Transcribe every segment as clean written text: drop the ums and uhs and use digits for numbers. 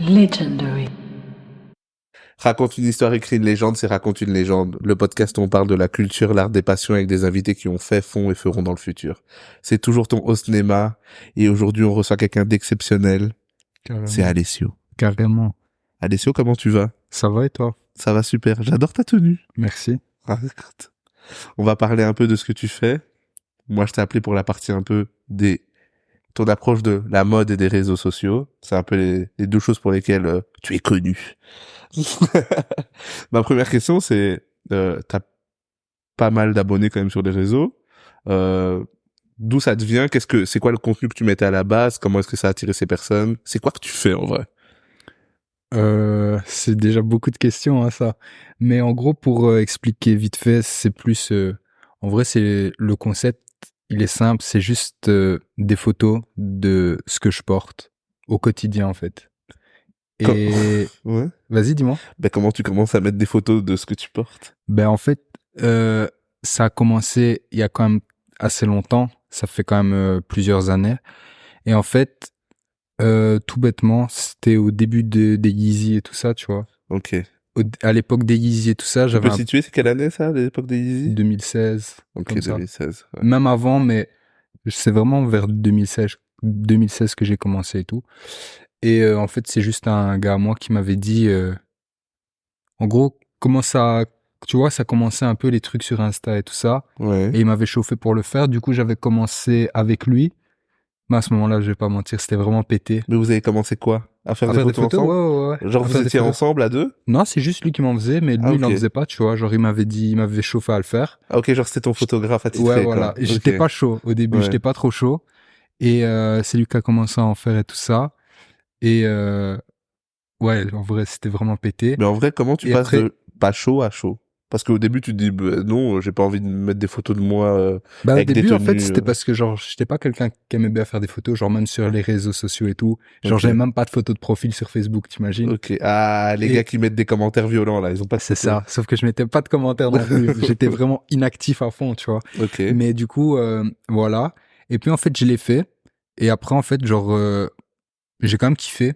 Legendary. Raconte une histoire, écrit une légende, c'est Raconte une légende. Le podcast où on parle de la culture, l'art des passions avec des invités qui ont fait, font et feront dans le futur. C'est toujours ton host Nema et aujourd'hui on reçoit quelqu'un d'exceptionnel. Carrément. C'est Alessio. Carrément. Alessio, comment tu vas? Ça va et toi? Ça va super. J'adore ta tenue. Merci. Ah, écoute. On va parler un peu de ce que tu fais. Moi, je t'ai appelé pour la partie un peu ton approche de la mode et des réseaux sociaux. C'est un peu les deux choses pour lesquelles tu es connu. Ma première question, c'est, t'as pas mal d'abonnés quand même sur les réseaux. D'où ça te vient? C'est quoi le contenu que tu mettais à la base? Comment est-ce que ça a attiré ces personnes? C'est quoi que tu fais en vrai? C'est déjà beaucoup de questions, hein, ça. Mais en gros, pour expliquer vite fait, c'est plus... en vrai, c'est le concept, il est simple. C'est juste des photos de ce que je porte au quotidien, en fait. Et... Ouais. Vas-y, dis-moi. Ben, comment tu commences à mettre des photos de ce que tu portes? Ben, en fait, ça a commencé il y a quand même assez longtemps. Ça fait quand même plusieurs années. Et en fait... tout bêtement, c'était au début des Yeezy et tout ça, tu vois. Ok. À l'époque des Yeezy et tout ça, Tu j'avais peux situer, c'est quelle année ça, à l'époque des Yeezy? 2016. Ok, comme ça. 2016. Ouais. Même avant, mais c'est vraiment vers 2016 que j'ai commencé et tout. Et en fait, c'est juste un gars à moi qui m'avait dit, en gros, comment ça, tu vois, ça commençait un peu les trucs sur Insta et tout ça. Ouais. Et il m'avait chauffé pour le faire. Du coup, j'avais commencé avec lui. Mais à ce moment-là, je vais pas mentir, c'était vraiment pété. Mais vous avez commencé quoi? À faire À des faire des photos photos, ensemble? ouais. Genre À vous faire des étiez photos. ensemble à deux? Non, c'est juste lui qui m'en faisait, mais lui, Ah, il n'en ok. faisait pas, tu vois. Genre, il m'avait chauffé à le faire. Ah, ok, genre c'était ton photographe attitré, Ouais, voilà. quoi. Et j'étais Ok. pas chaud au début, Ouais. j'étais pas trop chaud. Et c'est lui qui a commencé à en faire et tout ça. Et ouais, en vrai, c'était vraiment pété. Mais en vrai, comment tu Et passes après- de pas chaud à chaud? Parce qu'au début, tu te dis, bah, non, j'ai pas envie de mettre des photos de moi Bah, au avec des début, en tenues. fait, c'était parce que, genre, j'étais pas quelqu'un qui aimait bien faire des photos, genre, même sur les réseaux sociaux et tout. Genre, Ok. j'avais même pas de photos de profil sur Facebook, t'imagines? Ok. Ah, les Et- gars qui mettent des commentaires violents, là, ils ont pas de C'est photos. ça. Sauf que je mettais pas de commentaires non plus. J'étais vraiment inactif à fond, tu vois. Ok. Mais du coup, voilà. Et puis en fait, je l'ai fait. Et après, en fait, genre, j'ai quand même kiffé.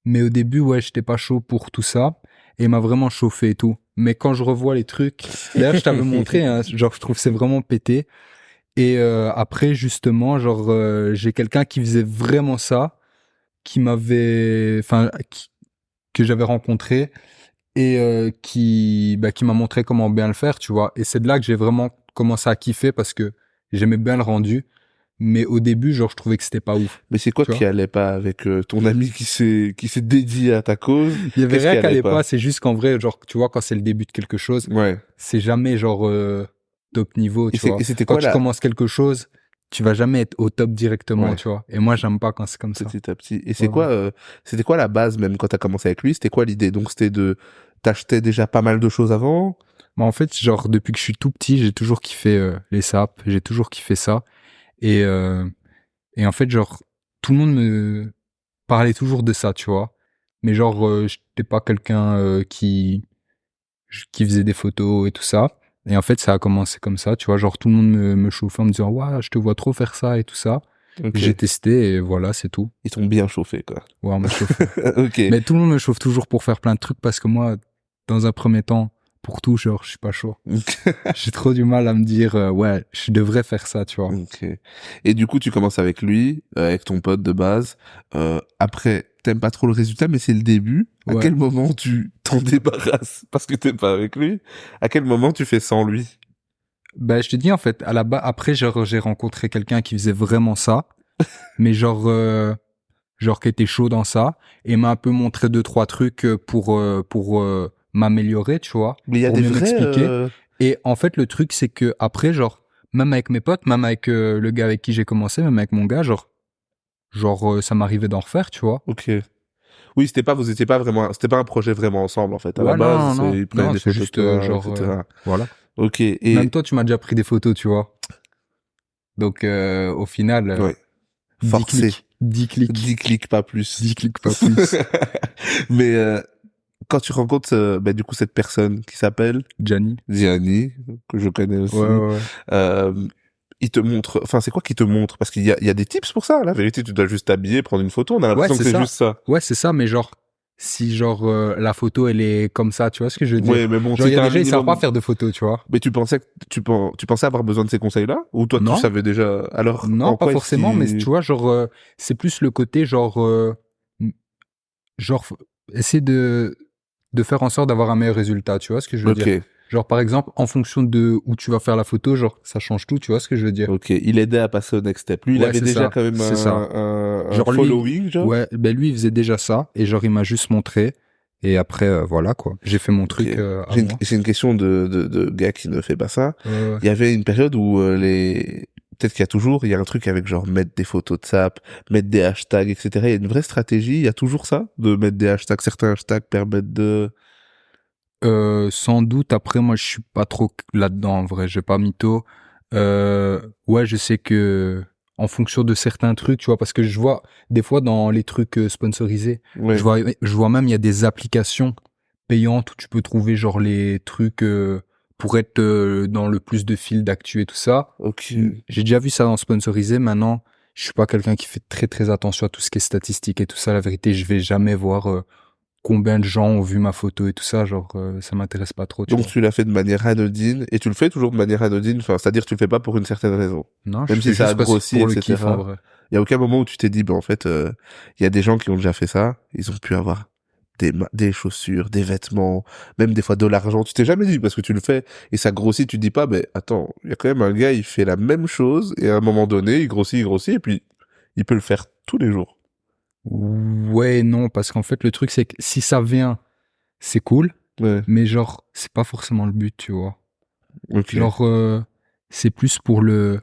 Mais au début, ouais, j'étais pas chaud pour tout ça. Et il m'a vraiment chauffé et tout. Mais quand je revois les trucs, d'ailleurs, je t'avais montré, hein, genre, je trouve que c'est vraiment pété. Et après, justement, genre, j'ai quelqu'un qui faisait vraiment ça, que j'avais rencontré et qui m'a montré comment bien le faire, tu vois. Et c'est de là que j'ai vraiment commencé à kiffer parce que j'aimais bien le rendu. Mais au début, genre, je trouvais que c'était pas ouf. Mais c'est quoi Tu qui vois. allait pas avec ton ami qui s'est dédié à ta cause? Il y avait Qu'est-ce rien qui qui allait allait pas? pas, c'est juste qu'en vrai, genre, tu vois, quand c'est le début de quelque chose, Ouais. c'est jamais genre top niveau, tu vois. Et c'était Quand quoi tu là, commences quelque chose, tu vas jamais être au top directement, Ouais. tu vois. Et moi, j'aime pas quand c'est comme ça. petit à petit? Et c'est Ouais, quoi, c'était quoi la base même quand t'as commencé avec lui? C'était quoi l'idée? Donc c'était t'achetais déjà pas mal de choses avant? Mais en fait, genre, depuis que je suis tout petit, j'ai toujours kiffé les sapes, j'ai toujours kiffé ça. Et, euh, et en fait, genre, tout le monde me parlait toujours de ça, tu vois. Mais genre, j'étais pas quelqu'un qui faisait des photos et tout ça. Et en fait, ça a commencé comme ça, tu vois. Genre, tout le monde me chauffait en me disant, ouais, je te vois trop faire ça et tout ça. Ok. J'ai testé et voilà, c'est tout. Ils sont bien chauffés, quoi. Ouais, on m'a chauffé. Ok. Mais tout le monde me chauffe toujours pour faire plein de trucs parce que moi, dans un premier temps, pour tout, genre, je suis pas chaud. J'ai trop du mal à me dire, ouais, je devrais faire ça, tu vois. Ok. Et du coup, tu commences avec lui, avec ton pote de base. Après, t'aimes pas trop le résultat, mais c'est le début. À Ouais. quel moment tu t'en débarrasses parce que t'aimes pas avec lui? À quel moment tu fais sans lui? Ben, je te dis, en fait, à la base, après, genre, j'ai rencontré quelqu'un qui faisait vraiment ça, mais genre, qui était chaud dans ça, et m'a un peu montré 2-3 trucs pour m'améliorer, tu vois. Mais il y a pour des mieux vrais. m'expliquer. Et en fait, le truc, c'est que après, genre, même avec mes potes, même avec le gars avec qui j'ai commencé, même avec mon gars, genre, ça m'arrivait d'en refaire, tu vois. Ok. Oui, vous étiez pas vraiment, c'était pas un projet vraiment ensemble en fait. À la Ouais, base, non, ils prenaient non, des c'est photos juste, de toi, genre, etc. voilà. Ok. Et Même toi, tu m'as déjà pris des photos, tu vois. Donc, au final, ouais. 10 Forcé. clics. 10 clics. 10 clics, pas plus. 10 clics, pas plus. Mais quand tu rencontres du coup cette personne qui s'appelle Gianni. Gianni, que je connais aussi, Ouais. il te montre, enfin c'est quoi qu'il te montre? Parce qu'il y a des tips pour ça, la vérité, tu dois juste t'habiller, prendre une photo, on a l'impression Ouais, que c'est c'est ça. juste ça. Ouais, c'est ça, mais genre, si genre la photo elle est comme ça, tu vois ce que je veux dire? Ouais, mais bon, Genre si il y a t'as des un gens ils savent pas minimum... faire de photos, tu vois. Mais tu pensais que tu pensais avoir besoin de ces conseils-là? Ou toi, tu Non, savais déjà? Alors, non, en pas quoi est-ce forcément, mais tu qu'il... vois genre c'est plus le côté m- genre essayer de faire en sorte d'avoir un meilleur résultat, tu vois ce que je veux dire? Ok, Genre par exemple en fonction de où tu vas faire la photo, genre ça change tout, tu vois ce que je veux dire? ok. Il aidait à passer au next step. Lui, il Ouais, avait c'est déjà ça, quand même c'est ça. un Genre lui, following, genre? ouais, ben lui il faisait déjà ça et genre il m'a juste montré et après voilà quoi. J'ai fait mon Ok. truc à moi. J'ai une question de gars qui ne fait pas ça. Ouais. Il y avait une période où peut-être qu'il y a toujours, il y a un truc avec genre mettre des photos de sap, mettre des hashtags, etc. Il y a une vraie stratégie. Il y a toujours ça, de mettre des hashtags. Certains hashtags permettent de... Sans doute. Après, moi, je suis pas trop là-dedans, en vrai. J'ai pas mytho. Ouais, je sais que en fonction de certains trucs, tu vois, parce que je vois des fois dans les trucs sponsorisés, Ouais. je vois même il y a des applications payantes où tu peux trouver genre les trucs pour être dans le plus de fil d'actu et tout ça. Ok. J'ai déjà vu ça dans sponsorisé. Maintenant, je suis pas quelqu'un qui fait très très attention à tout ce qui est statistique et tout ça. La vérité, je vais jamais voir combien de gens ont vu ma photo et tout ça, genre ça m'intéresse pas trop, tu Donc vois. tu l'as fait de manière anodine et tu le fais toujours de manière anodine. Enfin, c'est-à-dire que tu le fais pas pour une certaine raison. Non, je Même si fais ça a juste parce que grossi, pour le kiff en etc. vrai. Il y a aucun moment où tu t'es dit, ben en fait, il y a des gens qui ont déjà fait ça. Ils ont pu avoir des chaussures, des vêtements, même des fois de l'argent. Tu t'es jamais dit parce que tu le fais et ça grossit. Tu te dis pas, ben attends, il y a quand même un gars, il fait la même chose et à un moment donné, il grossit et puis il peut le faire tous les jours. Ouais, non, parce qu'en fait le truc c'est que si ça vient, c'est cool, Ouais. mais genre c'est pas forcément le but, tu vois. Ok. Genre c'est plus pour le.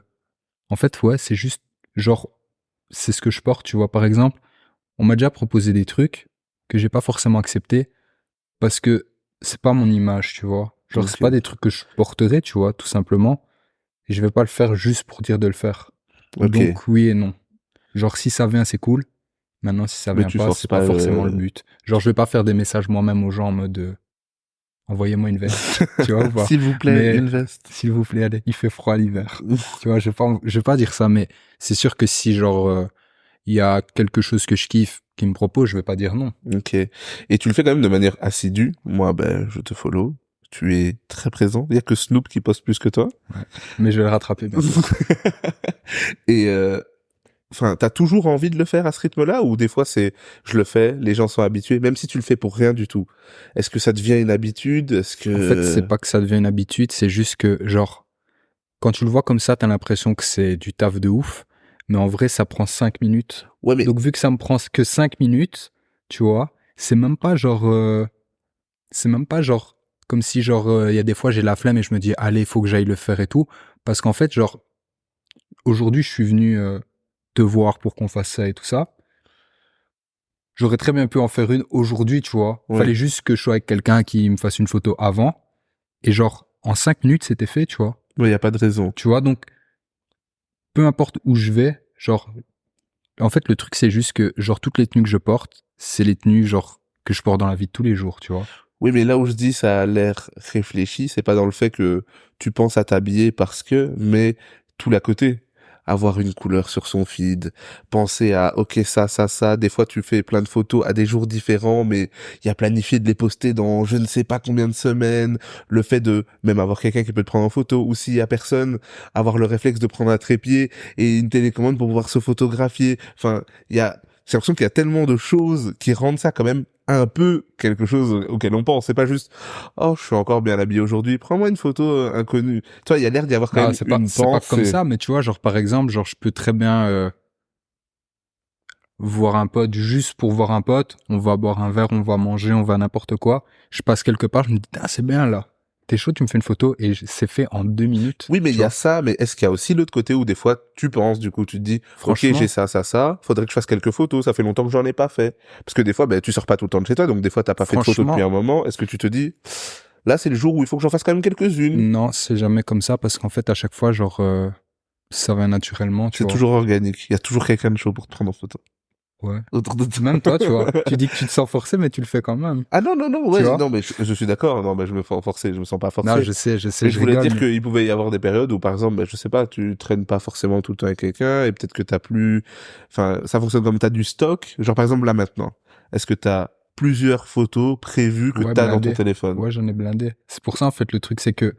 En fait, ouais, c'est juste genre c'est ce que je porte, tu vois. Par exemple, on m'a déjà proposé des trucs que j'ai pas forcément accepté parce que c'est pas mon image, tu vois. Genre c'est Ok. pas des trucs que je porterais, tu vois, tout simplement. Et je vais pas le faire juste pour dire de le faire. Ok. Donc oui et non. Genre si ça vient c'est cool. Maintenant si ça Mais vient tu pas forces c'est pas pas. forcément le but. Genre je vais pas faire des messages moi-même aux gens en mode envoyez-moi une veste. Tu vois ou pas? S'il vous plaît, Mais une veste. s'il vous plaît allez, il fait froid l'hiver. Tu vois je vais pas dire ça mais c'est sûr que si genre il y a quelque chose que je kiffe qui me propose je vais pas dire non. Ok. Et tu le fais quand même de manière assidue. Moi, ben, je te follow. Tu es très présent. Il y a que Snoop qui poste plus que toi. Ouais. Mais je vais le rattraper bientôt. Et enfin, t'as toujours envie de le faire à ce rythme-là ou des fois c'est je le fais, les gens sont habitués, même si tu le fais pour rien du tout. Est-ce que ça devient une habitude? Est-ce En fait c'est que pas que ça devient une habitude, c'est juste que genre quand tu le vois comme ça, t'as l'impression que c'est du taf de ouf, mais en vrai, ça prend 5 minutes. ouais, mais Donc, vu que ça me prend que 5 minutes, tu vois, c'est même pas genre, comme si genre, il y a des fois, j'ai la flemme et je me dis, allez, faut que j'aille le faire et tout. Parce qu'en fait, genre, aujourd'hui, je suis venu te voir pour qu'on fasse ça et tout ça. J'aurais très bien pu en faire une aujourd'hui, tu vois. ouais, Fallait juste que je sois avec quelqu'un qui me fasse une photo avant. Et genre, en 5 minutes, c'était fait, tu vois. il y a pas de raison. Tu vois, donc, peu importe où je vais, genre, en fait, le truc, c'est juste que, genre, toutes les tenues que je porte, c'est les tenues, genre, que je porte dans la vie de tous les jours, tu vois. Oui, mais là où je dis ça a l'air réfléchi, c'est pas dans le fait que tu penses à t'habiller parce que, mais tout l'à côté. Avoir une couleur sur son feed, penser à, ok, ça. Des fois, tu fais plein de photos à des jours différents, mais il y a planifié de les poster dans je ne sais pas combien de semaines. Le fait de même avoir quelqu'un qui peut te prendre en photo, ou s'il y a personne, avoir le réflexe de prendre un trépied et une télécommande pour pouvoir se photographier. Enfin, j'ai l'impression qu'il y a tellement de choses qui rendent ça quand même un peu quelque chose auquel on pense. C'est pas juste, oh, je suis encore bien habillé aujourd'hui, prends-moi une photo inconnue. Tu vois, il y a l'air d'y avoir quand Non, même une c'est pas comme pensée. ça, mais tu vois, genre, par exemple, genre, je peux très bien voir un pote juste pour voir un pote. On va boire un verre, on va manger, on va n'importe quoi. Je passe quelque part, je me dis, ah, c'est bien là. T'es chaud, tu me fais une photo et c'est fait en 2 minutes, Oui, mais il tu y a vois. ça, mais est-ce qu'il y a aussi l'autre côté où des fois tu penses, du coup, tu te dis, ok, j'ai Franchement, ça, faudrait que je fasse quelques photos, ça fait longtemps que j'en ai pas fait. Parce que des fois, ben, tu sors pas tout le temps de chez toi, donc des fois t'as pas fait de photos depuis franchement, un moment. Est-ce que tu te dis, là, c'est le jour où il faut que j'en fasse quand même quelques-unes? non, c'est jamais comme ça parce qu'en fait, à chaque fois, genre, ça va naturellement, tu C'est vois. toujours organique. Il y a toujours quelqu'un de chaud pour te prendre en photo. Ouais. Autour de toi. Même toi, tu vois. Tu dis que tu te sens forcé, mais tu le fais quand même. Ah non, non, non, Tu ouais, vois? non, mais je suis d'accord. Non, mais je me sens forcé, je me sens pas Non, forcé. je sais, Mais je je voulais rigole, dire mais qu'il pouvait y avoir des périodes où, par exemple, ben, je sais pas, tu traînes pas forcément tout le temps avec quelqu'un et peut-être que t'as plus, enfin, ça fonctionne comme t'as du stock. Genre, par exemple, là maintenant, est-ce que t'as plusieurs photos prévues que Ouais, t'as dans ton blindé. téléphone. Ouais, j'en ai blindé. C'est pour ça, en fait, le truc, c'est que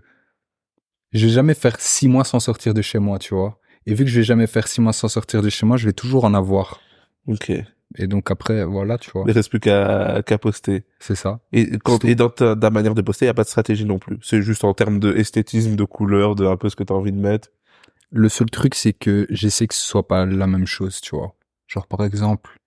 je vais jamais faire 6 mois sans sortir de chez moi, tu vois. Et vu que je vais jamais faire 6 mois sans sortir de chez moi, je vais toujours en avoir. Ok. Et donc après, voilà, tu vois. Il reste plus qu'à poster. C'est ça. Et C'est tout. dans ta manière de poster, il y a pas de stratégie non plus. C'est juste en termes de esthétisme, de couleur, de un peu ce que t'as envie de mettre. Le seul truc, c'est que j'essaie que ce soit pas la même chose, tu vois. Genre, par exemple,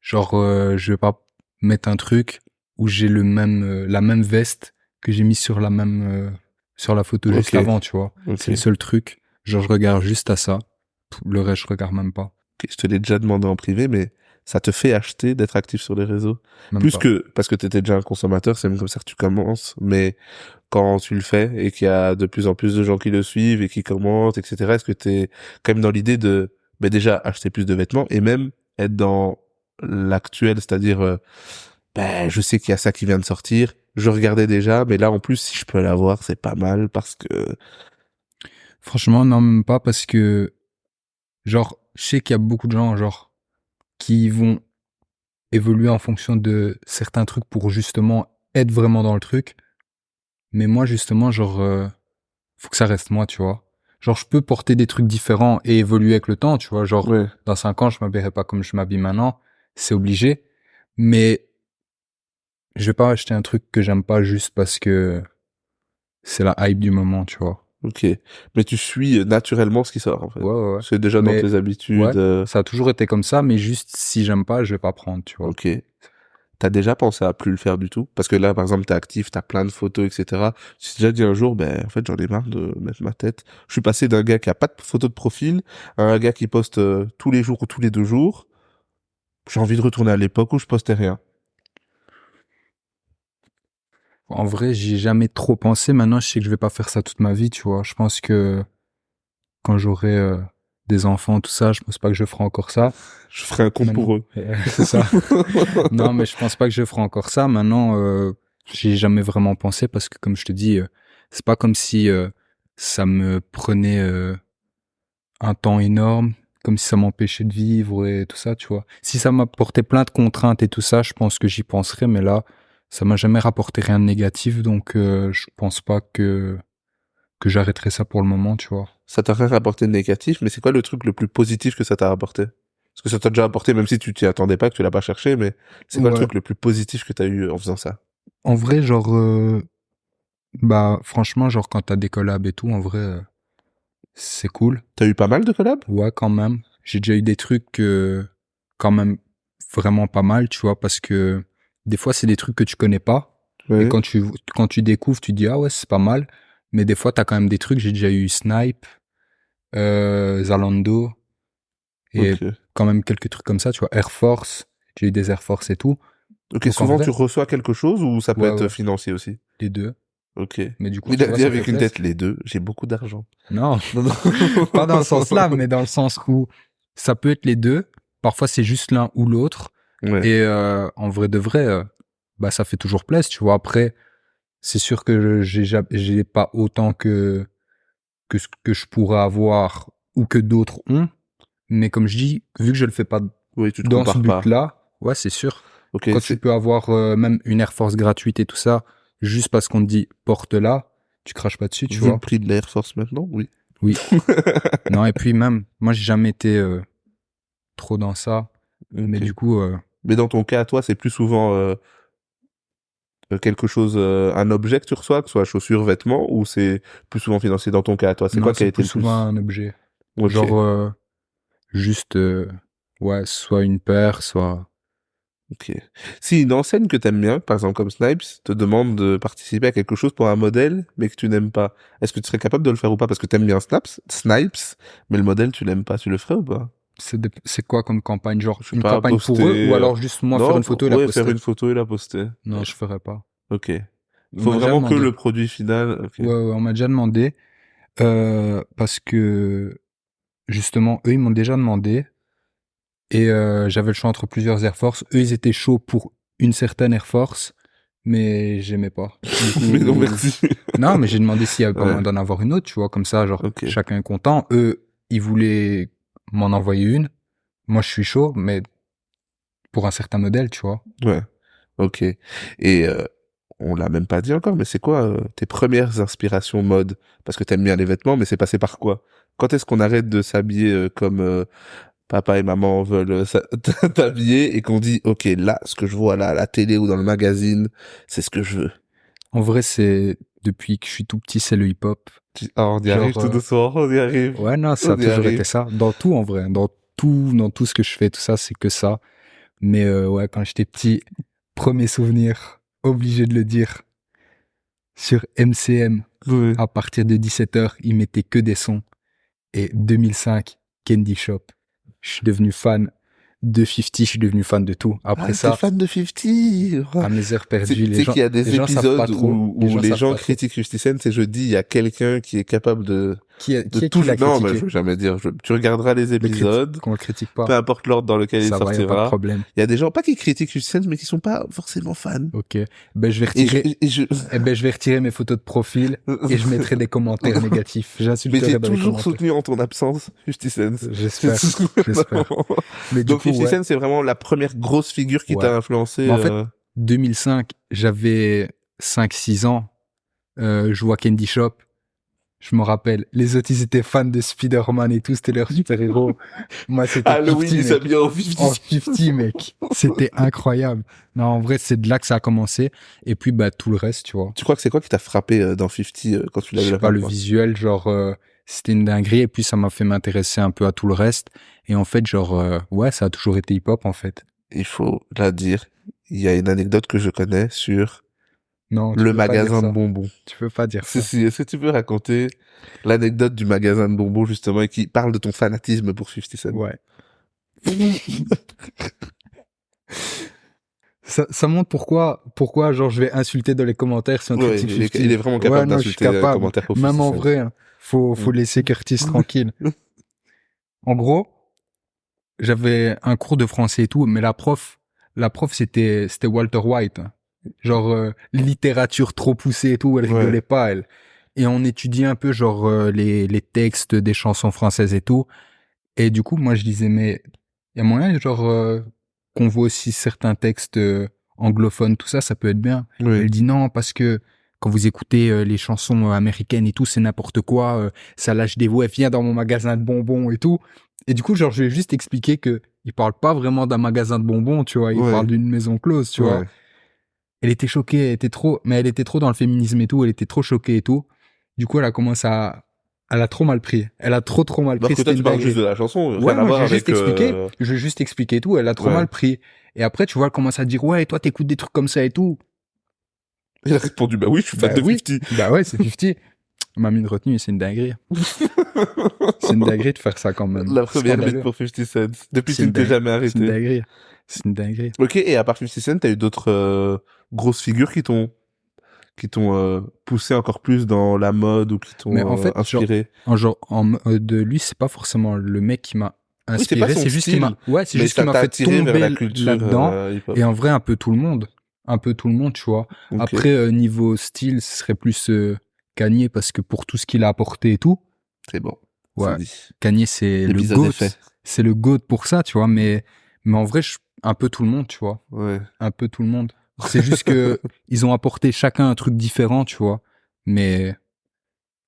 je vais pas mettre un truc où j'ai la même veste que j'ai mis sur la photo juste Ok. avant, tu vois. Ok. C'est le seul truc. Genre, je regarde juste à ça. Le reste, je regarde même pas. Ok, je te l'ai déjà demandé en privé, mais ça te fait acheter d'être actif sur les réseaux? Même Plus pas. que, parce que t'étais déjà un consommateur, c'est même comme ça que tu commences, mais quand tu le fais et qu'il y a de plus en plus de gens qui le suivent et qui commentent, etc., est-ce que t'es quand même dans l'idée de, ben déjà, acheter plus de vêtements et même être dans l'actuel, c'est-à-dire, ben, je sais qu'il y a ça qui vient de sortir, je regardais déjà, mais là, en plus, si je peux l'avoir, c'est pas mal parce que, Franchement, non, même pas parce que, genre, je sais qu'il y a beaucoup de gens, genre, qui vont évoluer en fonction de certains trucs pour justement être vraiment dans le truc. Mais moi, justement, faut que ça reste moi, tu vois. Genre, je peux porter des trucs différents et évoluer avec le temps, tu vois. Genre, ouais. dans 5 ans, je m'habillerai pas comme je m'habille maintenant. C'est obligé. Mais je vais pas acheter un truc que j'aime pas juste parce que c'est la hype du moment, tu vois. Ok. Mais tu suis naturellement ce qui sort, en fait. Ouais, ouais, ouais. C'est déjà dans Mais, tes habitudes, ouais, ça a toujours été comme ça, mais juste si j'aime pas, je vais pas prendre, tu vois. ok. T'as déjà pensé à plus le faire du tout? Parce que là, par exemple, t'es actif, t'as plein de photos, etc. Tu t'es déjà dit un jour, ben, en fait, j'en ai marre de mettre ma tête. Je suis passé d'un gars qui a pas de photo de profil à un gars qui poste tous les jours ou tous les 2 jours. J'ai envie de retourner à l'époque où je postais rien. En vrai, j'y ai jamais trop pensé. Maintenant, je sais que je vais pas faire ça toute ma vie, tu vois. Je pense que quand j'aurai des enfants, tout ça, je pense pas que je ferai encore ça. Je ferai un compte Maintenant, pour eux. c'est ça. Non, mais je pense pas que je ferai encore ça. Maintenant, j'y ai jamais vraiment pensé parce que, comme je te dis, c'est pas comme si ça me prenait un temps énorme, comme si ça m'empêchait de vivre et tout ça, tu vois. Si ça m'apportait plein de contraintes et tout ça, je pense que j'y penserais, mais là, ça m'a jamais rapporté rien de négatif, donc je pense pas que j'arrêterai ça pour le moment, tu vois. Ça t'a rien rapporté de négatif, mais c'est quoi le truc le plus positif que ça t'a apporté? Parce que ça t'a déjà apporté, même si tu t'y attendais pas, que tu l'as pas cherché, mais c'est quoi le Ouais. truc le plus positif que t'as eu en faisant ça? En vrai, bah, franchement, genre, quand t'as des collabs et tout, en vrai, c'est cool. T'as eu pas mal de collabs? Ouais, quand même. J'ai déjà eu des trucs, quand même, vraiment pas mal, tu vois, parce que des fois, c'est des trucs que tu connais pas. Et Ouais. quand tu découvres, tu te dis, ah ouais, c'est pas mal. Mais des fois, t'as quand même des trucs. J'ai déjà eu Snipe, Zalando, et Ok. quand même quelques trucs comme ça, tu vois, Air Force. J'ai eu des Air Force et tout. Ok, Donc en souvent tu vrai, reçois quelque chose ou ça peut ouais, être ouais, financier aussi? les deux. Ok. Mais du coup, Il tu a vois, dit ça fait avec une plaisir. tête les deux, j'ai beaucoup d'argent. Non, Non, non. pas dans le sens là, mais dans le sens où ça peut être les deux. Parfois, c'est juste l'un ou l'autre. Ouais. Et en vrai de vrai, bah ça fait toujours plaisir, tu vois. Après, c'est sûr que j'ai pas autant que ce que je pourrais avoir ou que d'autres ont. Mais comme je dis, vu que je le fais pas Oui, tu te dans ce compares pas. but-là, ouais, c'est sûr. Ok, Quand tu c'est peux avoir même une Air Force gratuite et tout ça, juste parce qu'on te dit porte-la, tu craches pas dessus, tu vu le vois. prix de l'Air Force maintenant, oui. Oui. Non, et puis même, moi, j'ai jamais été trop dans ça. Mais Ok. du coup, Mais dans ton cas, toi, c'est plus souvent quelque chose, un objet que tu reçois, que ce soit chaussures, vêtements, ou c'est plus souvent financier dans ton cas, toi? C'est non, quoi qui a c'est été plus le souvent plus? un objet. Ok. Genre, juste, ouais, soit une paire, soit... Ok. Si une enseigne que t'aimes bien, par exemple comme Snipes, te demande de participer à quelque chose pour un modèle, mais que tu n'aimes pas, est-ce que tu serais capable de le faire ou pas? Parce que t'aimes bien Snipes, mais le modèle tu l'aimes pas, tu le ferais ou pas? C'est quoi comme campagne? Genre, Je sais une pas, campagne pour eux ou poster. alors juste moi faire Non, une photo et la ouais, faire poster? une photo et la poster. Non, Ouais. je ferais pas. Ok. Il On faut m'a déjà vraiment que demandé. le produit final. Ok. Ouais, ouais, on m'a déjà demandé. Parce que, justement, eux, ils m'ont déjà demandé. Et j'avais le choix entre plusieurs Air Force. Eux, ils étaient chauds pour une certaine Air Force, mais j'aimais pas. Du Mais non, coup, merci. non, mais j'ai demandé s'il y avait pas Ouais. moyen d'en avoir une autre, tu vois, comme ça, genre, Ok. chacun est content. Eux, ils voulaient m'en envoyer une. Moi, je suis chaud, mais pour un certain modèle, tu vois. Ouais. Ok. Et on l'a même pas dit encore, mais c'est quoi tes premières inspirations mode? Parce que t'aimes bien les vêtements, mais c'est passé par quoi? Quand est-ce qu'on arrête de s'habiller comme papa et maman veulent t'habiller et qu'on dit, ok, là, ce que je vois là à la télé ou dans le magazine, c'est ce que je veux. En vrai, c'est depuis que je suis tout petit, c'est le hip-hop. Ah, on y arrive Genre, tout doucement, on y arrive. ouais, non, ça a On y toujours été arrive. ça. Dans tout, en vrai. Dans tout ce que je fais, tout ça, c'est que ça. Mais ouais, quand j'étais petit, premier souvenir, obligé de le dire, sur MCM, Ouais. à partir de 17h, ils mettaient que des sons. Et 2005, Candy Shop. Je suis devenu fan de 50, je suis devenu fan de tout. Après Ah, t'es ça, fan de 50. à mes heures Tu perdues, sais qu'il y a les des gens savent pas épisodes trop. où les savent gens pas trop. critiquent 50 Cent et je dis, il y a quelqu'un qui est capable de Qui tout. l'a Non, mais critiqué? je veux jamais dire. Tu regarderas les épisodes, Qu'on le critique pas. peu importe l'ordre dans lequel il Ça va, y a pas de sortira. problème. Il y a des gens, pas qui critiquent 50 Cent, mais qui sont pas forcément fans. Ok. Ben, je vais Et retirer, je... eh ben, je vais retirer mes photos de profil et je mettrai des commentaires négatifs. Mais J'insulterai t'es dans les toujours commentaires. soutenu en ton absence, 50 Cent. J'espère. C'est tout ce que- J'espère. Mais du Donc coup, 50 ouais. Cent, c'est vraiment la première grosse figure qui Ouais. t'a influencé. Mais en fait, 2005, j'avais 5-6 ans. Je vois Candy Shop. Je me rappelle. Les autres, ils étaient fans de Spider-Man et tout. C'était leur super-héros. Moi, c'était Halloween, 50, il mec. s'habille en 50. En 50, mec. C'était incroyable. Non, en vrai, c'est de là que ça a commencé. Et puis, bah, tout le reste, tu vois. Tu crois que c'est quoi qui t'a frappé dans 50 quand tu Je l'as vu sais la pas, première le fois? visuel, genre, c'était une dinguerie. Et puis, ça m'a fait m'intéresser un peu à tout le reste. Et en fait, genre, ouais, ça a toujours été hip-hop, en fait. Il faut la dire. Il y a une anecdote que je connais sur Non, tu le peux pas dire magasin de ça. bonbons. Tu peux pas dire ça. Si, est-ce que tu peux raconter l'anecdote du magasin de bonbons, justement, et qui parle de ton fanatisme pour 50 Cent? Ouais. Ça montre pourquoi, genre, je vais insulter dans les commentaires si on Ouais, critique il est 50. vraiment Ouais, capable non, je suis d'insulter les capable. commentaires pour Même 50 en Cent. vrai, hein, faut laisser Curtis tranquille. En gros, j'avais un cours de français et tout, mais la prof, c'était Walter White. Hein. Genre, littérature trop poussée et tout, elle Ouais. rigolait pas, elle. Et on étudiait un peu, genre, les textes des chansons françaises et tout. Et du coup, moi, je disais, mais il y a moyen, genre, qu'on voit aussi certains textes anglophones, tout ça, ça peut être bien. Oui. Elle dit non, parce que quand vous écoutez les chansons américaines et tout, c'est n'importe quoi, ça lâche des voix, viens dans mon magasin de bonbons et tout. Et du coup, genre, je lui ai juste expliqué que il parle pas vraiment d'un magasin de bonbons, tu vois, il Ouais. parle d'une maison close, tu vois. Ouais. Elle était choquée, elle était trop dans le féminisme et tout, elle était trop choquée et tout. Du coup, elle a trop mal pris. Elle a trop mal Alors pris. que toi, C'était tu une parles dinguerie. juste de la chanson, Ouais, rien à non, voir j'ai avec... juste expliqué. Je vais juste expliquer et tout. Elle a trop Ouais. mal pris. Et après, tu vois, elle commence à dire, ouais, toi, t'écoutes des trucs comme ça et tout. Il a répondu, bah oui, je suis fan de 50. Bah ouais, c'est 50. Elle m'a mis une retenue, c'est une dinguerie. C'est une dinguerie de faire ça quand même. La première Scandaleux. bite pour 50 Cent. Depuis, C'est tu ne une t'es dingue- jamais C'est une arrêté. dinguerie. C'est une dinguerie. Ok, et à part 50 Cent, t'as eu d'autres grosses figures qui t'ont poussé encore plus dans la mode ou qui Mais t'ont en fait, inspiré? De lui, c'est pas forcément le mec qui m'a Oui, c'est pas inspiré, son c'est juste qu'il style, m'a, ouais, c'est mais juste ça qu'il m'a t'a fait attiré vers la tomber culture là-dedans. hip-hop. Et en vrai, un peu tout le monde. Un peu tout le monde, tu vois. Ok. Après, niveau style, ce serait plus Kanye parce que pour tout ce qu'il a apporté et tout, C'est bon. ouais, C'est dit. Kanye, c'est le L'épisode est GOAT. fait. C'est le GOAT pour ça, tu vois. Mais en vrai, un peu tout le monde, tu vois. Ouais. Un peu tout le monde. C'est juste que ils ont apporté chacun un truc différent, tu vois. Mais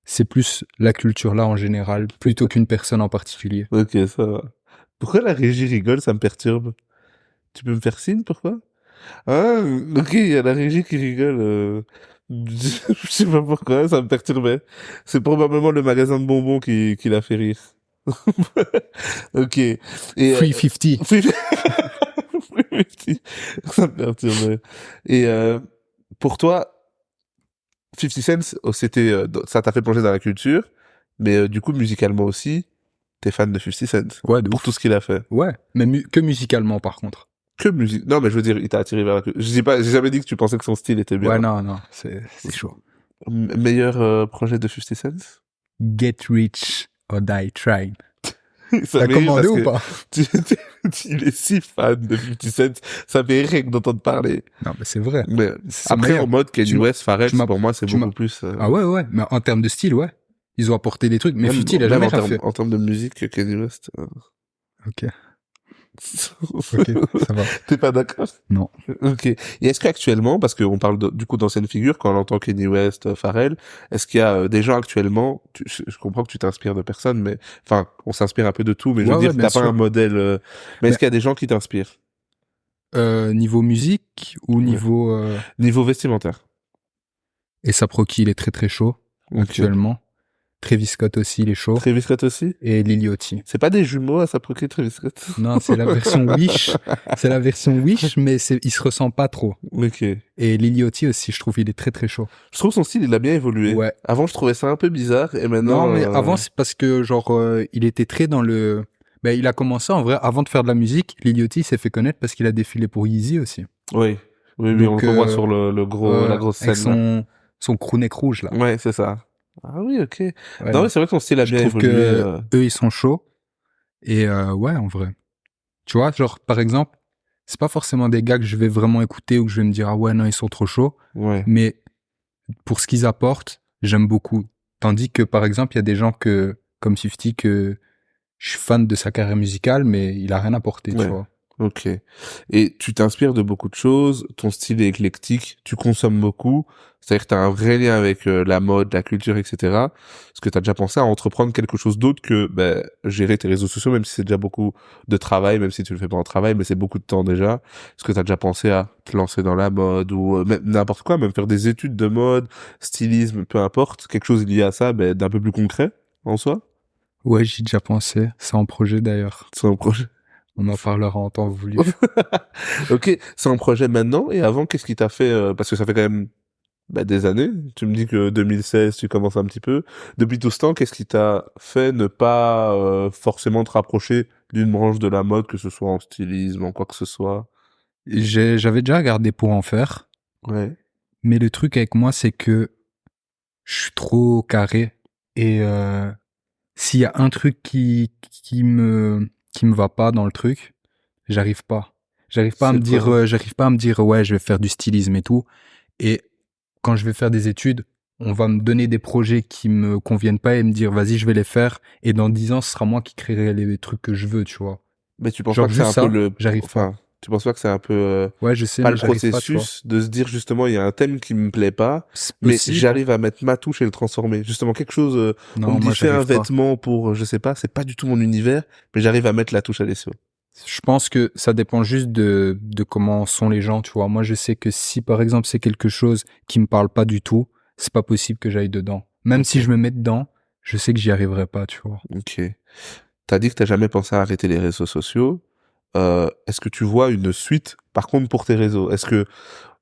c'est plus la culture là en général, plutôt qu'une personne en particulier. Ok, ça va. Pourquoi la régie rigole? Ça me perturbe. Tu peux me faire signe, pourquoi? Ah, ok, il y a la régie qui rigole. Je sais pas pourquoi, ça me perturbait. C'est probablement le magasin de bonbons qui l'a fait rire. Ok. Et, 350. 350. Ça me perturbait. Et pour toi, 50 Cent, c'était, ça t'a fait plonger dans la culture, mais du coup, musicalement aussi, t'es fan de 50 Cent. Ouais, de Pour ouf. tout ce qu'il a fait. Ouais, mais que musicalement par contre. Que musique. Non, mais je veux dire, il t'a attiré vers la culture. Je dis pas, j'ai jamais dit que tu pensais que son style était bien. Ouais, non, c'est chaud. Meilleur projet de 50 Cent? Get rich or die trying. Ça T'as me rit commandé parce ou que pas? il est si fan de 50 Cent, ça me fait rire d'entendre parler. Non, mais c'est vrai. Mais C'est après, meilleur. en mode Kanye Tu m'as- West, Pharrell, tu m'as- pour moi, c'est tu m'as- beaucoup plus... Ah ouais, mais en termes de style, ouais. Ils ont apporté des trucs, mais même, 50, il a même jamais en rien termes, fait. en termes de musique, Kanye West... Ok. Ok, ça va. T'es pas d'accord? Non. Ok. Et est-ce qu'actuellement, parce qu'on parle du coup d'anciennes figures, quand on entend Kanye West, Pharrell, est-ce qu'il y a des gens actuellement, je comprends que tu t'inspires de personne, mais enfin, on s'inspire un peu de tout, mais je veux Ouais, ouais, dire, bien t'as pas un sûr. modèle, mais est-ce Mais qu'il y a des gens qui t'inspirent? niveau musique ou Ouais. niveau... Niveau vestimentaire. A$AP Rocky, il est très très chaud Ok. actuellement. Travis Scott aussi, il est chaud. Travis Scott aussi? Et Lil Yachty. C'est pas des jumeaux à s'approcher Travis Scott? Non, c'est la version Wish. C'est la version Wish, mais il se ressent pas trop. Ok. Et Lil Yachty aussi, je trouve, il est très très chaud. Je trouve son style, il a bien évolué. Ouais. Avant, je trouvais ça un peu bizarre, et Non, maintenant, mais avant, c'est parce que, genre, il était très dans le... Ben, il a commencé, en vrai, avant de faire de la musique, Lil Yachty il s'est fait connaître parce qu'il a défilé pour Yeezy aussi. oui. Oui, oui, on Donc, le revoit sur le gros, la grosse avec scène, là. son crewneck rouge, là. Ouais, c'est ça. Ah oui, ok. Ouais, Non, oui, c'est vrai que son style a je bien trouve évolué. que eux, ils sont chauds. Et ouais, en vrai. Tu vois, genre, par exemple, c'est pas forcément des gars que je vais vraiment écouter ou que je vais me dire, ah ouais, non, ils sont trop chauds. Ouais. Mais pour ce qu'ils apportent, j'aime beaucoup. Tandis que, par exemple, il y a des gens comme 50, que je suis fan de sa carrière musicale, mais il a rien apporté, tu Ouais. vois. Ok. Et tu t'inspires de beaucoup de choses, ton style est éclectique, tu consommes beaucoup, c'est-à-dire que tu as un vrai lien avec la mode, la culture, etc. Est-ce que tu as déjà pensé à entreprendre quelque chose d'autre que gérer tes réseaux sociaux, même si c'est déjà beaucoup de travail, même si tu le fais pas en travail, mais c'est beaucoup de temps déjà. Est-ce que tu as déjà pensé à te lancer dans la mode ou même n'importe quoi, même faire des études de mode, stylisme, peu importe, quelque chose lié à ça, d'un peu plus concret en soi? Ouais, j'y ai déjà pensé. C'est en projet d'ailleurs. C'est un projet. On en parlera en temps voulu. Ok, c'est un projet maintenant et avant, qu'est-ce qui t'a fait parce que ça fait quand même des années. Tu me dis que 2016, tu commences un petit peu. Depuis tout ce temps, qu'est-ce qui t'a fait ne pas forcément te rapprocher d'une branche de la mode, que ce soit en stylisme, en quoi que ce soit? J'avais déjà regardé pour en faire, Ouais. mais le truc avec moi, c'est que je suis trop carré et s'il y a un truc qui me va pas dans le truc, j'arrive pas. C'est quoi? J'arrive pas à me dire ouais, je vais faire du stylisme et tout. Et quand je vais faire des études, on va me donner des projets qui me conviennent pas et me dire vas-y, je vais les faire. Et dans 10 ans, ce sera moi qui créerai les trucs que je veux, tu vois. Mais tu penses pas Genre que c'est juste un peu ça, j'arrive pas. enfin, tu penses pas que c'est un peu Ouais, je sais, pas mais le j'arrive pas, tu vois. processus de se dire justement il y a un thème qui me plaît pas, C'est mais possible. j'arrive à mettre ma touche et le transformer. Justement quelque chose, on Non, me dit moi, fais un j'arrive pas. vêtement pour, je sais pas, c'est pas du tout mon univers, mais j'arrive à mettre la touche à l'essai. Je pense que ça dépend juste de comment sont les gens, tu vois. Moi, je sais que si, par exemple, c'est quelque chose qui me parle pas du tout, c'est pas possible que j'aille dedans. Même si Ok. je me mets dedans, je sais que j'y arriverai pas, tu vois. Ok. T'as dit que t'as jamais pensé à arrêter les réseaux sociaux. Est-ce que tu vois une suite, par contre, pour tes réseaux? Est-ce que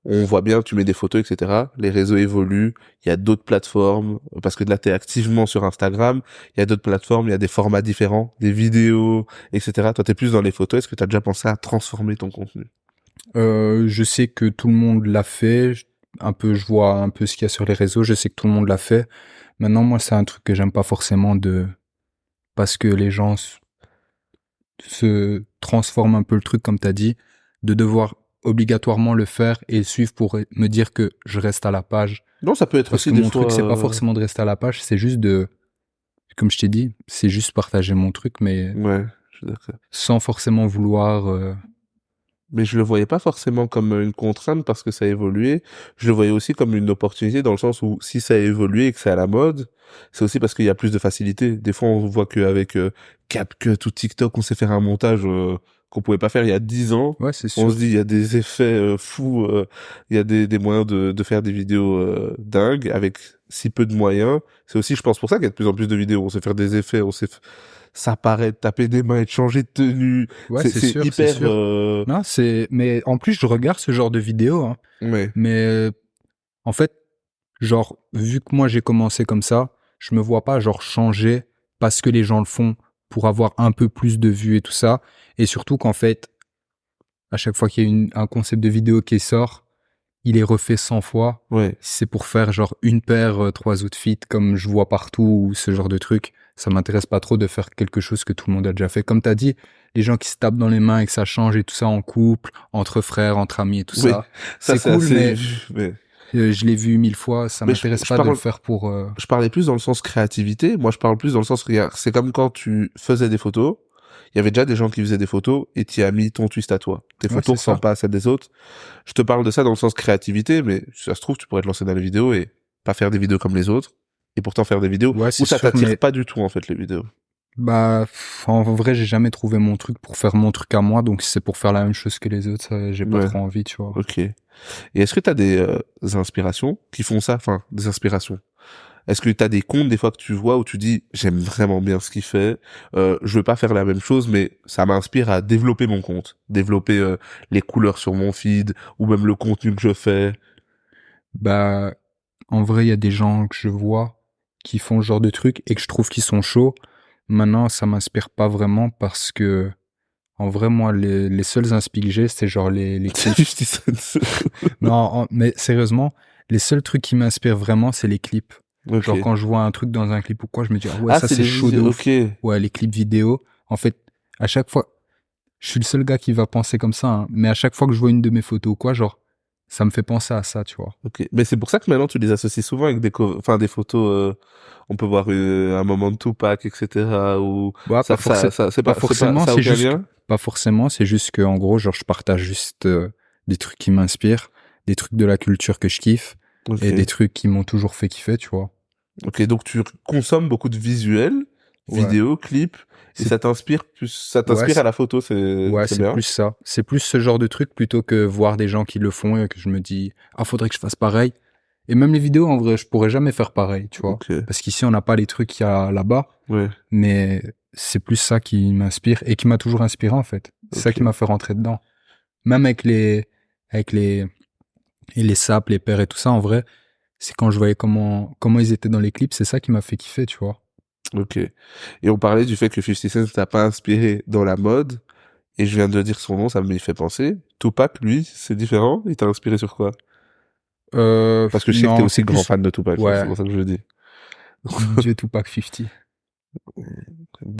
on voit bien, tu mets des photos, etc. Les réseaux évoluent. Il y a d'autres plateformes, parce que là, t'es activement sur Instagram. Il y a d'autres plateformes, il y a des formats différents, des vidéos, etc. Toi, t'es plus dans les photos. Est-ce que t'as déjà pensé à transformer ton contenu? Je sais que tout le monde l'a fait. Un peu, je vois un peu ce qu'il y a sur les réseaux. Je sais que tout le monde l'a fait. Maintenant, moi, c'est un truc que j'aime pas forcément parce que les gens se transforment un peu le truc, comme t'as dit, de devoir obligatoirement le faire et le suivre pour me dire que je reste à la page. Non, ça peut être Parce aussi que des mon fois. truc, c'est pas forcément de rester à la page, c'est juste comme je t'ai dit, c'est juste partager mon truc, mais Ouais, je suis d'accord. sans forcément vouloir. Mais je le voyais pas forcément comme une contrainte parce que ça a évolué. Je le voyais aussi comme une opportunité dans le sens où si ça a évolué et que c'est à la mode, c'est aussi parce qu'il y a plus de facilité. Des fois, on voit qu'avec CapCut ou TikTok, on sait faire un montage qu'on pouvait pas faire il y a 10 ans. Ouais, c'est On se sûr. dit, il y a des effets fous, il y a des moyens de faire des vidéos dingues avec si peu de moyens. C'est aussi, je pense, pour ça qu'il y a de plus en plus de vidéos. On sait faire des effets, on sait s'apparaître, taper des mains, être changé de tenue. Ouais, C'est c'est c'est sûr, c'est hyper... sûr. Non, mais en plus, je regarde ce genre de vidéos, hein. Ouais. Mais en fait, genre, vu que moi j'ai commencé comme ça, je me vois pas genre changer parce que les gens le font pour avoir un peu plus de vues et tout ça. Et surtout qu'en fait, à chaque fois qu'il y a un concept de vidéo qui sort, il est refait 100 fois. Ouais. Si c'est pour faire genre une paire, 3 outfits comme je vois partout ou ce genre de truc, ça m'intéresse pas trop de faire quelque chose que tout le monde a déjà fait. Comme t'as dit, les gens qui se tapent dans les mains et que ça change et tout ça en couple, entre frères, entre amis et tout Oui, ça, ça c'est c'est cool, assez mais vu, je l'ai vu 1000 fois, ça mais m'intéresse je pas de le parle faire pour... je parlais plus dans le sens créativité. Moi, je parle plus dans le sens regarde, c'est comme quand tu faisais des photos il y avait déjà des gens qui faisaient des photos et tu as mis ton twist à toi. Tes Ouais, photos c'est ça. ressemblent pas à celles des autres. Je te parle de ça dans le sens créativité, mais si ça se trouve, tu pourrais te lancer dans les vidéos et pas faire des vidéos comme les autres, et pourtant faire des vidéos Ouais, où c'est ça sûr, t'attire mais pas du tout, en fait, les vidéos. bah, en vrai, j'ai jamais trouvé mon truc pour faire mon truc à moi, donc si c'est pour faire la même chose que les autres, j'ai pas Ouais, trop envie, tu vois. ok. Et est-ce que t'as des inspirations qui font ça? Enfin, des inspirations. Est-ce que t'as des comptes des fois que tu vois où tu dis j'aime vraiment bien ce qu'il fait, je veux pas faire la même chose, mais ça m'inspire à développer mon compte, développer les couleurs sur mon feed ou même le contenu que je fais. Bah, en vrai, il y a des gens que je vois qui font ce genre de trucs et que je trouve qu'ils sont chauds. Maintenant, ça m'inspire pas vraiment parce que, en vrai, moi, les seuls inspi que j'ai, c'est genre les C'est clips. juste ça. Non, mais sérieusement, les seuls trucs qui m'inspirent vraiment, c'est les clips. Ok. Genre, quand je vois un truc dans un clip ou quoi, je me dis, ah ouais, Ah, ça c'est c'est chaud de ouf. ok. Ouais, les clips vidéo. En fait, à chaque fois, je suis le seul gars qui va penser comme ça, hein, mais à chaque fois que je vois une de mes photos ou quoi, genre, ça me fait penser à ça, tu vois. Ok. Mais c'est pour ça que maintenant tu les associes souvent avec enfin des photos. On peut voir un moment de Tupac, etc. Ou Ouais, ça, pas c'est pas, forcément, ça a c'est aucun juste, lien. pas forcément, c'est juste que, en gros, genre, je partage juste des trucs qui m'inspirent, des trucs de la culture que je kiffe, et des Ok. trucs qui m'ont toujours fait kiffer, tu vois. Ok, donc tu consommes beaucoup de visuels, Ouais. vidéos, clips, et C'est, ça t'inspire plus, ça ouais, t'inspire à la photo, ouais, c'est c'est bien. plus ça. C'est plus ce genre de truc plutôt que voir des gens qui le font et que je me dis, ah, faudrait que je fasse pareil. Et même les vidéos, en vrai, je pourrais jamais faire pareil, tu vois. Ok, Parce qu'ici, on n'a pas les trucs qu'il y a là-bas, ouais, mais c'est plus ça qui m'inspire et qui m'a toujours inspiré, en fait. C'est ça qui ok, m'a fait rentrer dedans. Même avec les sapes, les pères et tout ça, en vrai, c'est quand je voyais comment ils étaient dans les clips, c'est ça qui m'a fait kiffer, tu vois. ok. Et on parlait du fait que 50 Cent t'a pas inspiré dans la mode, et je viens de dire son nom, ça m'y fait penser. Tupac, lui, c'est différent, il t'a inspiré sur quoi? Parce que je sais que t'es Non, aussi c'est grand plus, fan de Tupac, hein, c'est ouais, pour ça que je le dis. Dieu Tupac 50.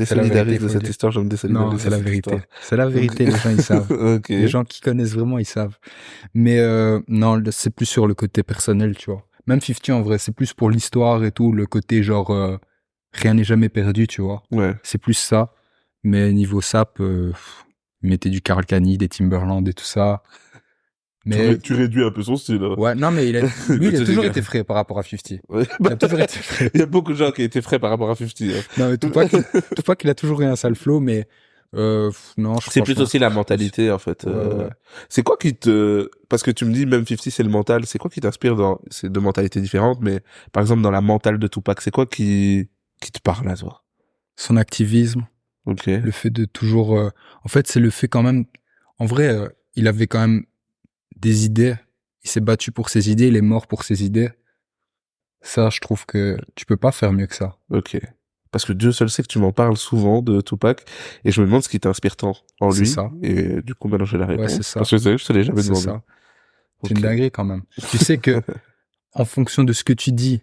C'est la vérité, Désolidarise de faut le cette dire. histoire, je me Non, désolidarise c'est de la cette vérité. histoire. C'est la Ok, vérité, les gens, ils savent. ok, Les gens qui connaissent vraiment, ils savent. Mais non, c'est plus sur le côté personnel, tu vois. Même 50, en vrai, c'est plus pour l'histoire et tout, le côté genre, rien n'est jamais perdu, tu vois. ouais. C'est plus ça. Mais niveau sap, mettez du Karl Kani, des Timberland et tout ça. Mais, Tu réduis un peu son style, hein. ouais, non, mais lui, il a C'est toujours génial. été frais par rapport à 50. Ouais, Il bah, a toujours été frais. il y a beaucoup de gens qui étaient frais par rapport à 50, hein. Non, mais Tupac, il a toujours eu un sale flow, mais non, C'est plus franchement, aussi la je pense. mentalité, en fait. Ouais, ouais. C'est quoi qui te... Parce que tu me dis, même 50, c'est le mental. C'est quoi qui t'inspire dans... C'est deux mentalités différentes, mais par exemple, dans la mentale de Tupac, c'est quoi qui te parle à toi? Son activisme, Ok. le fait de toujours... en fait, c'est le fait quand même... En vrai, il avait quand même des idées. Il s'est battu pour ses idées, il est mort pour ses idées. Ça, je trouve que tu peux pas faire mieux que ça. Ok. Parce que Dieu seul sait que tu m'en parles souvent de Tupac, et je me demande ce qui t'inspire tant en C'est lui, ça. et du coup, maintenant j'ai la Ouais, c'est réponse. ça. Parce que je te l'ai jamais C'est demandé. ça. C'est une Ok. dinguerie quand même. Tu sais que, en fonction de ce que tu dis,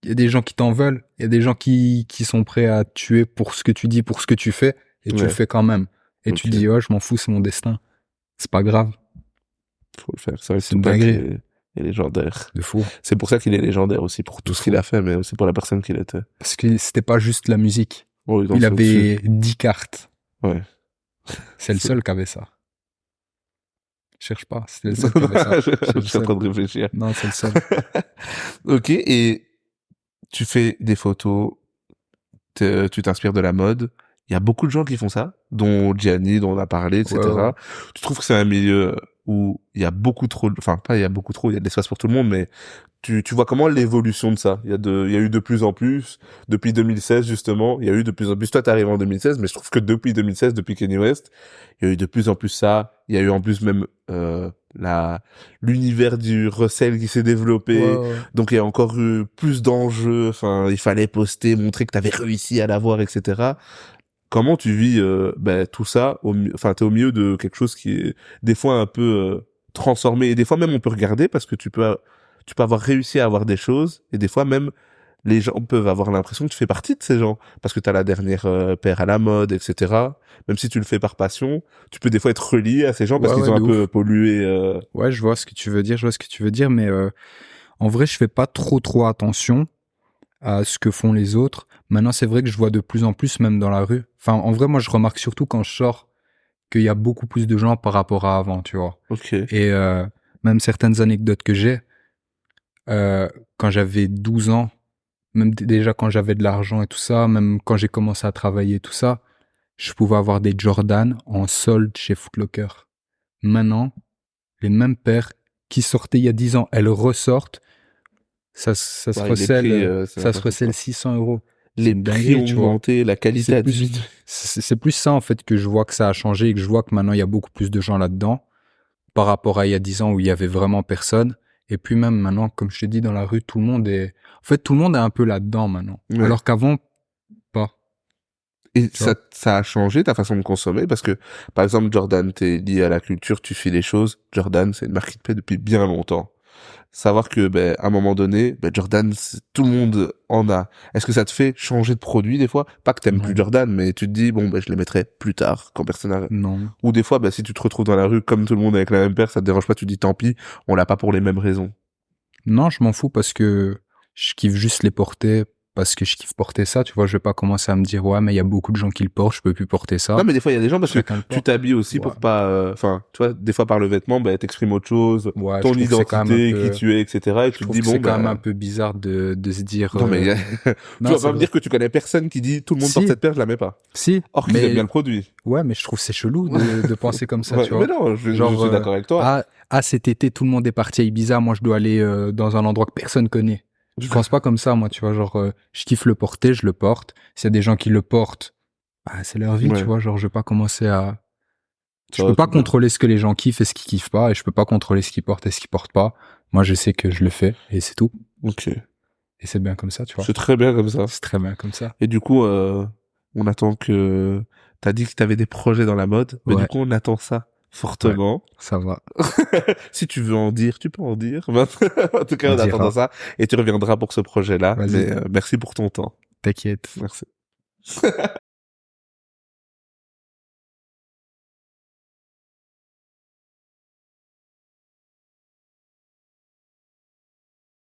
il y a des gens qui t'en veulent, il y a des gens qui sont prêts à te tuer pour ce que tu dis, pour ce que tu fais, et tu le Ouais. fais quand même. Et tu te Ok. dis, ouais, je m'en fous, c'est mon destin. C'est pas grave. Faut le faire. C'est vrai que C'est une Tupac dinguerie. est légendaire. De fou. C'est pour ça qu'il est légendaire aussi, pour De tout ce qu'il fou. a fait, mais aussi pour la personne qu'il était. Parce que c'était pas juste la musique. Oh, non, Il c'est au-dessus. avait 10 cartes. Ouais. C'est le seul qui avait ça. Cherche pas, c'était le seul qui avait ça. C'est Je le suis en seul. train de réfléchir. Non, c'est le seul. Ok, et tu fais des photos, tu t'inspires de la mode. Il y a beaucoup de gens qui font ça, dont Gianni, dont on a parlé, Ouais, ouais. etc. Tu trouves que c'est un milieu où il y a beaucoup trop, enfin pas il y a beaucoup trop, il y a de l'espace pour tout le monde, mais tu vois comment l'évolution de ça? Il y a eu de plus en plus, depuis 2016 justement, il y a eu de plus en plus. Toi t'es arrivé en 2016, mais je trouve que depuis 2016, depuis Kanye West, il y a eu de plus en plus ça. Il y a eu en plus même l'univers du recel qui s'est Ouais, développé. ouais. Donc il y a encore eu plus d'enjeux. Enfin, il fallait poster, montrer que t'avais réussi à l'avoir, etc. Comment tu vis tout ça enfin t'es au milieu de quelque chose qui est des fois un peu transformé, et des fois même on peut regarder parce que tu peux avoir réussi à avoir des choses, et des fois même les gens peuvent avoir l'impression que tu fais partie de ces gens parce que t'as la dernière paire à la mode, etc. Même si tu le fais par passion, tu peux des fois être relié à ces gens parce Ouais, qu'ils ouais, ont un de peu ouf. pollué. Ouais, je vois ce que tu veux dire, mais en vrai, je fais pas trop attention. à ce que font les autres. Maintenant, c'est vrai que je vois de plus en plus, même dans la rue. Enfin, en vrai, moi, je remarque surtout quand je sors qu'il y a beaucoup plus de gens par rapport à avant, tu vois. Ok. Et même certaines anecdotes que j'ai, euh, quand j'avais 12 ans, même déjà quand j'avais de l'argent et tout ça, même quand j'ai commencé à travailler et tout ça, je pouvais avoir des Jordan en solde chez Foot Locker. Maintenant, les mêmes paires qui sortaient il y a 10 ans, elles ressortent, Ouais, les prix, c'est ça se n'importe recèle quoi. 600 euros. C'est Les une prix dinguerie, ont tu vois. augmenté, la qualité C'est a plus, diminué. c'est plus ça, en fait, que je vois que ça a changé et que je vois que maintenant il y a beaucoup plus de gens là-dedans par rapport à il y a 10 ans où il y avait vraiment personne. Et puis même maintenant, comme je t'ai dit, dans la rue, en fait, tout le monde est un peu là-dedans maintenant. Ouais. Alors qu'avant, pas, Et tu vois. ça a changé ta façon de consommer parce que, par exemple, Jordan, t'es lié à la culture, tu fais des choses. Jordan, c'est une marque qui te plaît depuis bien longtemps. Savoir que, ben, à un moment donné, ben, Jordan, tout le monde en a. Est-ce que ça te fait changer de produit des fois? Pas que t'aimes plus Non, Jordan, mais tu te dis, bon, ben, je les mettrai plus tard, quand personne n'a... non. Ou des fois, ben, si tu te retrouves dans la rue comme tout le monde avec la même paire, ça te dérange pas, tu dis, tant pis, on l'a pas pour les mêmes raisons. Non, je m'en fous parce que je kiffe juste les porter parce que je kiffe porter ça. Tu vois, je vais pas commencer à me dire, ouais, mais il y a beaucoup de gens qui le portent, je peux plus porter Non, ça. mais des fois, il y a des gens parce que Chacun le tu porte. t'habilles aussi Ouais. pour pas, enfin, tu vois, des fois par le vêtement, ben, t'exprimes autre chose, Ouais, je ton trouve que c'est quand même un identité, qui peu, tu es, etc. Et je tu te trouve dis, que bon, c'est quand même un ben, peu bizarre de se dire, non, mais tu non, vas c'est pas me vrai. dire que tu connais personne qui dit, tout le monde porte Si, cette paire, je la mets pas. si, Or qu'ils aiment bien mais le produit. ouais, mais je trouve que c'est chelou de penser comme ça, Ouais, tu mais vois. non, je Genre, suis d'accord avec toi. cet été, tout le monde est parti à Ibiza, moi je dois aller dans un endroit que personne connaît. Je pense pas comme ça, moi, tu vois. Genre, je kiffe le porter, je le porte. S'il y a des gens qui le portent, bah, c'est leur vie, tu Ouais. vois. Genre, je vais pas commencer à. Je peux Ça, pas contrôler ce que les gens kiffent et ce qu'ils kiffent pas, et je peux pas contrôler ce qu'ils portent et ce qu'ils portent pas. Moi, je sais que je le fais, et c'est tout. ok. Et c'est bien comme ça, tu vois. C'est très bien comme ça. C'est très bien comme ça. Et du coup, on attend que... T'as dit que t'avais des projets dans la mode, mais du Ouais, coup, on attend ça ouais, fortement. ça va. Si tu veux en dire, tu peux en dire. En tout cas, On on attend dira. ça. Et tu reviendras pour ce projet-là. Vas-y, Mais merci pour ton temps. t'inquiète. Merci.